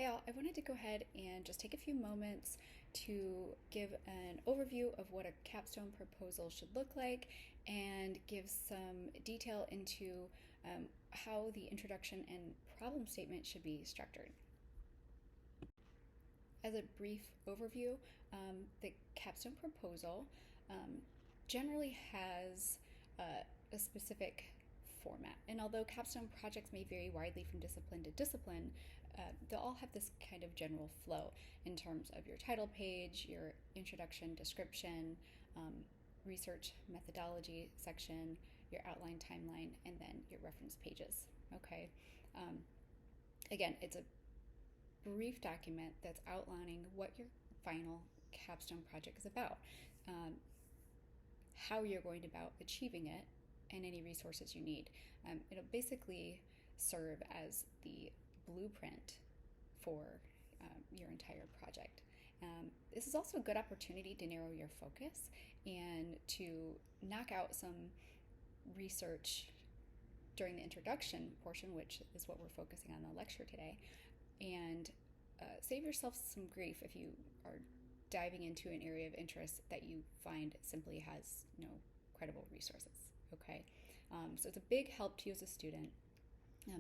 Hey all, I wanted to go ahead and just take a few moments to give an overview of what a capstone proposal should look like and give some detail into how the introduction and problem statement should be structured. As a brief overview, the capstone proposal generally has a specific format. And although capstone projects may vary widely from discipline to discipline, they'll all have this kind of general flow in terms of your title page, your introduction, description, research methodology section, your outline timeline, and then your reference pages. Okay. Again, it's a brief document that's outlining what your final capstone project is about, how you're going about achieving it, and any resources you need. It'll basically serve as the blueprint for your entire project. This is also a good opportunity to narrow your focus and to knock out some research during the introduction portion, which is what we're focusing on in the lecture today, and save yourself some grief if you are diving into an area of interest that you find simply has no credible resources. Okay, so it's a big help to you as a student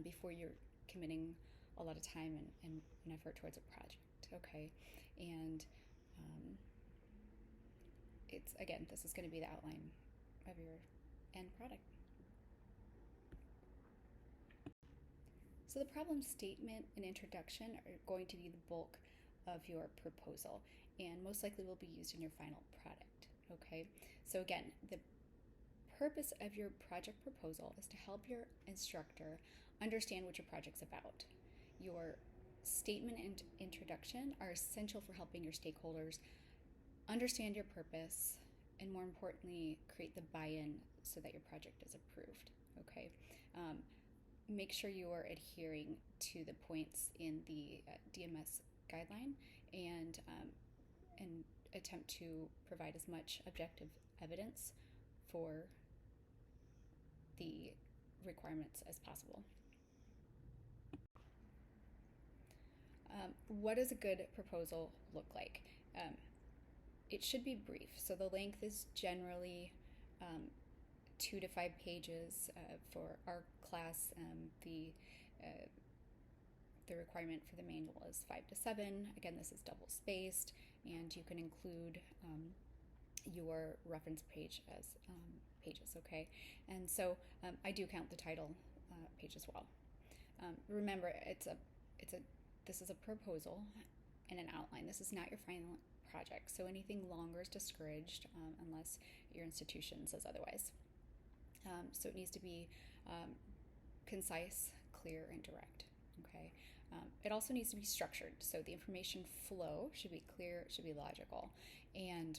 before you're committing a lot of time and effort towards a project. Okay, and it's, again, this is going to be the outline of your end product. So the problem statement and introduction are going to be the bulk of your proposal and most likely will be used in your final product. Okay, so again, the purpose of your project proposal is to help your instructor understand what your project's about. Your statement and introduction are essential for helping your stakeholders understand your purpose and, more importantly, create the buy-in so that your project is approved. Okay. Make sure you are adhering to the points in the DMS guideline and attempt to provide as much objective evidence for the requirements as possible. What does a good proposal look like? It should be brief. So the length is generally 2 to 5 pages. For our class, the requirement for the manual is 5 to 7. Again, this is double spaced, and you can include your reference page as pages. Okay, and so I do count the title page as well. Remember, this is a proposal and an outline. This is not your final project, so anything longer is discouraged unless your institution says otherwise. So it needs to be concise, clear, and direct. Okay. It also needs to be structured, so the information flow should be clear, it should be logical, and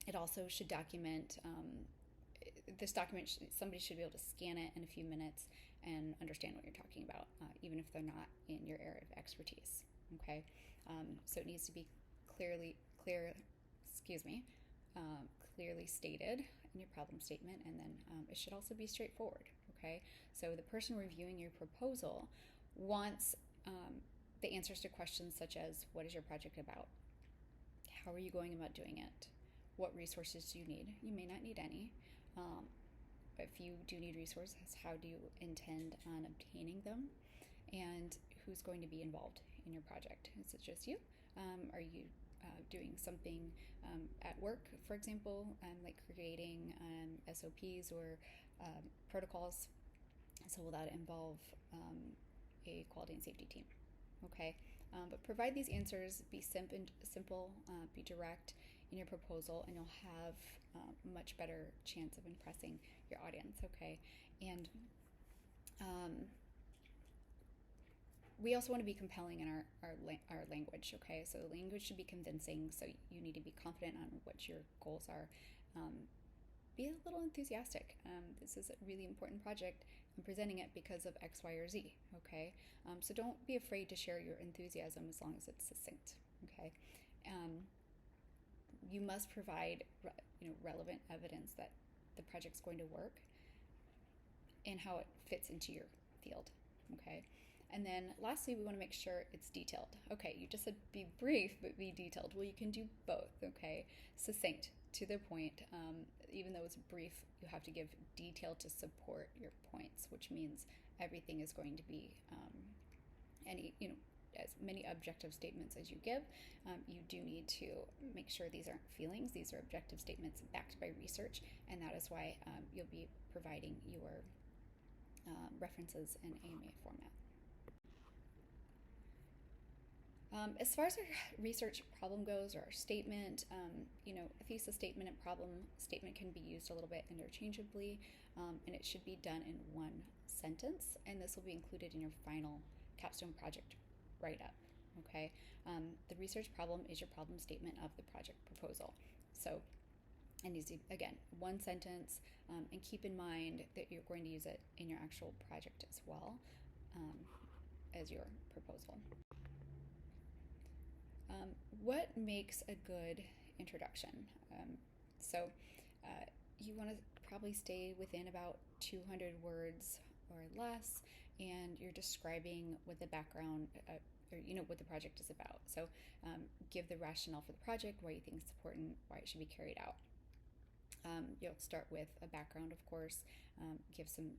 it also should document. This document, somebody should be able to scan it in a few minutes and understand what you're talking about, even if they're not in your area of expertise. Okay, so it needs to be clearly stated in your problem statement, and then it should also be straightforward. Okay, so the person reviewing your proposal wants the answers to questions such as, what is your project about? How are you going about doing it? What resources do you need? You may not need any. If you do need resources, how do you intend on obtaining them? And who's going to be involved in your project? Is it just you? Are you doing something at work, for example, like creating SOPs or protocols? So will that involve a quality and safety team? Okay, but provide these answers, be simple, be direct in your proposal, and you'll have a much better chance of impressing your audience. Okay, and we also want to be compelling in our language. Okay, so the language should be convincing, so you need to be confident on what your goals are. Be a little enthusiastic. This is a really important project. I'm presenting it because of X, Y, or Z. Okay, so don't be afraid to share your enthusiasm as long as it's succinct. Okay, you must provide relevant evidence that the project's going to work and how it fits into your field. Okay, And then lastly, we want to make sure it's detailed. Okay, you just said be brief, but be detailed. Well, you can do both, okay? Succinct, to the point. Even though it's brief, you have to give detail to support your points, which means everything is going to be as many objective statements as you give. You do need to make sure these aren't feelings. These are objective statements backed by research, and that is why you'll be providing your references in AMA format. As far as our research problem goes, or our statement, a thesis statement and problem statement can be used a little bit interchangeably, and it should be done in one sentence, and this will be included in your final capstone project write-up, okay? The research problem is your problem statement of the project proposal. So, and easy, again, one sentence, and keep in mind that you're going to use it in your actual project as well as your proposal. What makes a good introduction? You want to probably stay within about 200 words or less, and you're describing what the background what the project is about. So give the rationale for the project, why you think it's important, why it should be carried out. You'll start with a background, of course, give some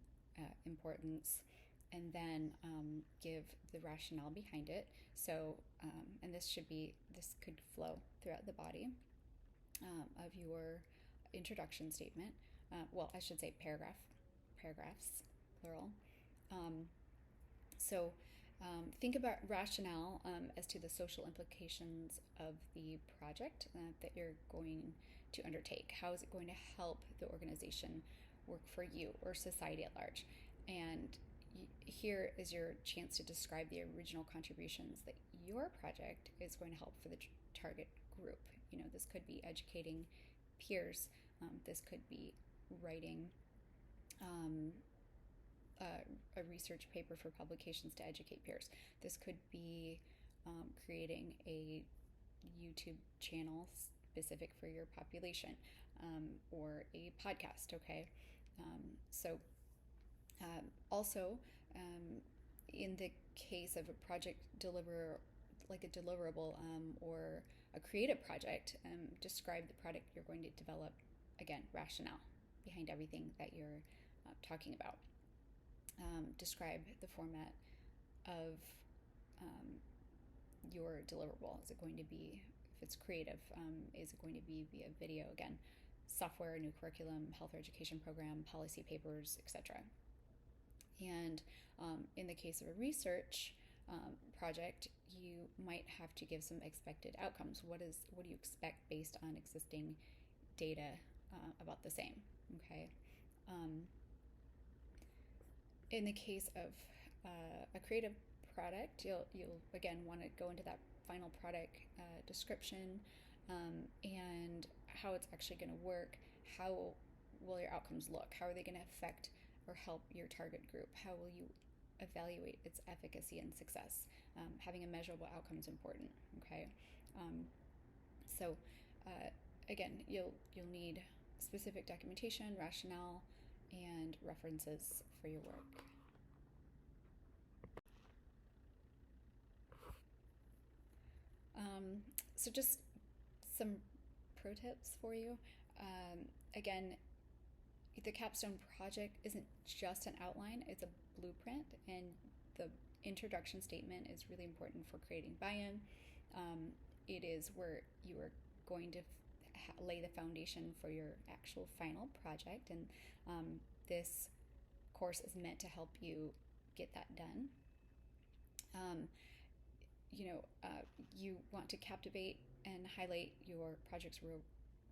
importance, and then give the rationale behind it. So, and this could flow throughout the body of your introduction statement. I should say paragraphs, plural. Think about rationale as to the social implications of the project that you're going to undertake. How is it going to help the organization work for you or society at large? And here is your chance to describe the original contributions that your project is going to help for the target group. This could be educating peers. This could be writing a research paper for publications to educate peers. This could be creating a YouTube channel specific for your population, or a podcast, okay? Also, in the case of a project like a deliverable or a creative project, describe the product you're going to develop. Again, rationale behind everything that you're talking about. Describe the format of your deliverable. Is it going to be, if it's creative, is it going to be via video? Again, software, new curriculum, health or education program, policy papers, etc. And in the case of a research project, you might have to give some expected outcomes. What do you expect based on existing data about the same? Okay. In the case of a creative product, you'll again want to go into that final product description and how it's actually going to work. How will your outcomes look? How are they going to affect or help your target group? How will you evaluate its efficacy and success? Having a measurable outcome is important. Okay. Again, you'll need specific documentation, rationale, and references for your work. So just some pro tips for you. Again, the capstone project isn't just an outline, it's a blueprint, and the introduction statement is really important for creating buy-in. It is where you are going to lay the foundation for your actual final project, and this course is meant to help you get that done. You want to captivate and highlight your project's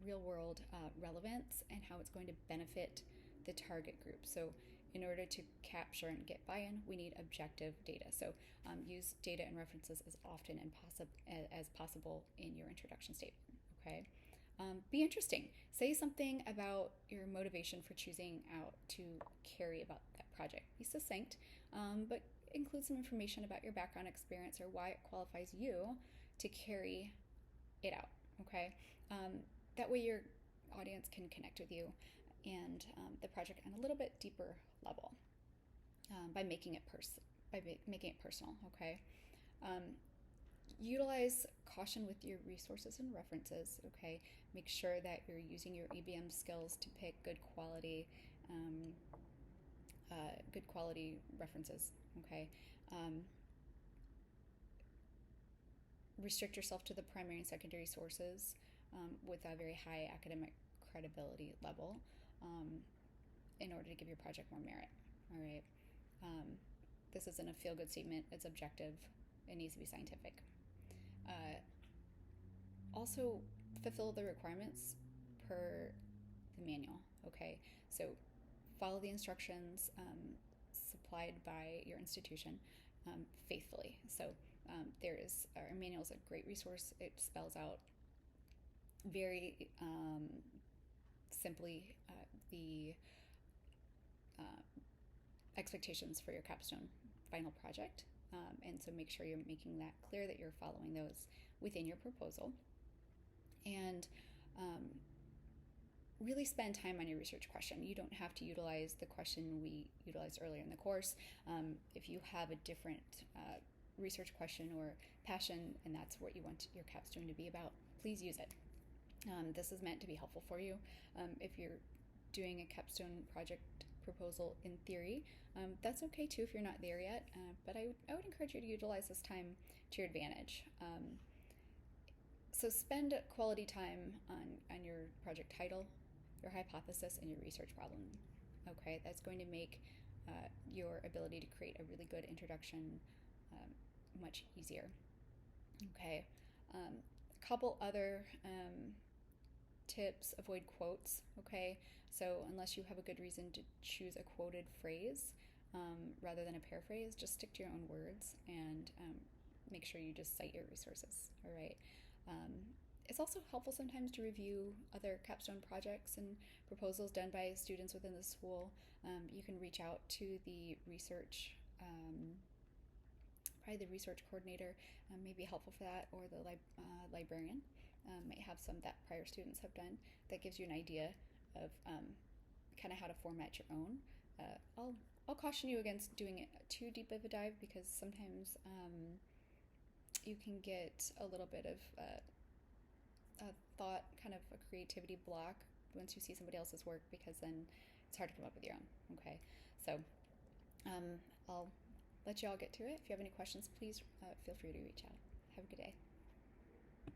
real-world relevance and how it's going to benefit the target group. So in order to capture and get buy-in, we need objective data. So use data and references as often as possible in your introduction statement, okay? Be interesting. Say something about your motivation for choosing out to carry about that project. Be succinct, but include some information about your background experience or why it qualifies you to carry it out, okay? That way your audience can connect with you and the project on a little bit deeper level by making it by making it personal, okay? Um, Utilize caution with your resources and references, okay? Make sure that you're using your EBM skills to pick um, good quality references, okay? Um, Restrict yourself to the primary and secondary sources with a very high academic credibility level um, in order to give your project more merit, all right? Um, this isn't a feel good statement, it's objective, it needs to be scientific. Uh, Also, fulfill the requirements per the manual, okay? So, follow the instructions supplied by your institution faithfully. So, our manual is a great resource. It spells out very simply the uh, expectations for your capstone final project. And so make sure you're making that clear that you're following those within your proposal. And really spend time on your research question. You don't have to utilize the question we utilized earlier in the course. If you have a different research question or passion and that's what you want your capstone to be about, please use it. This is meant to be helpful for you. If you're doing a capstone project proposal in theory, that's okay too if you're not there yet, but I would encourage you to utilize this time to your advantage. So spend quality time on your project title, your hypothesis, and your research problem. Okay, that's going to make your ability to create a really good introduction much easier. Okay, a couple other tips: avoid quotes. Okay, so unless you have a good reason to choose a quoted phrase rather than a paraphrase, just stick to your own words and make sure you just cite your resources. All right. Um, it's also helpful sometimes to review other capstone projects and proposals done by students within the school. You can reach out to the research, probably the research coordinator may be helpful for that, or the librarian might have some that prior students have done that gives you an idea of kind of how to format your own. I'll caution you against doing it too deep of a dive because sometimes you can get a little bit of a thought, kind of a creativity block once you see somebody else's work because then it's hard to come up with your own. Okay, so I'll let you all get to it. If you have any questions, please feel free to reach out. Have a good day.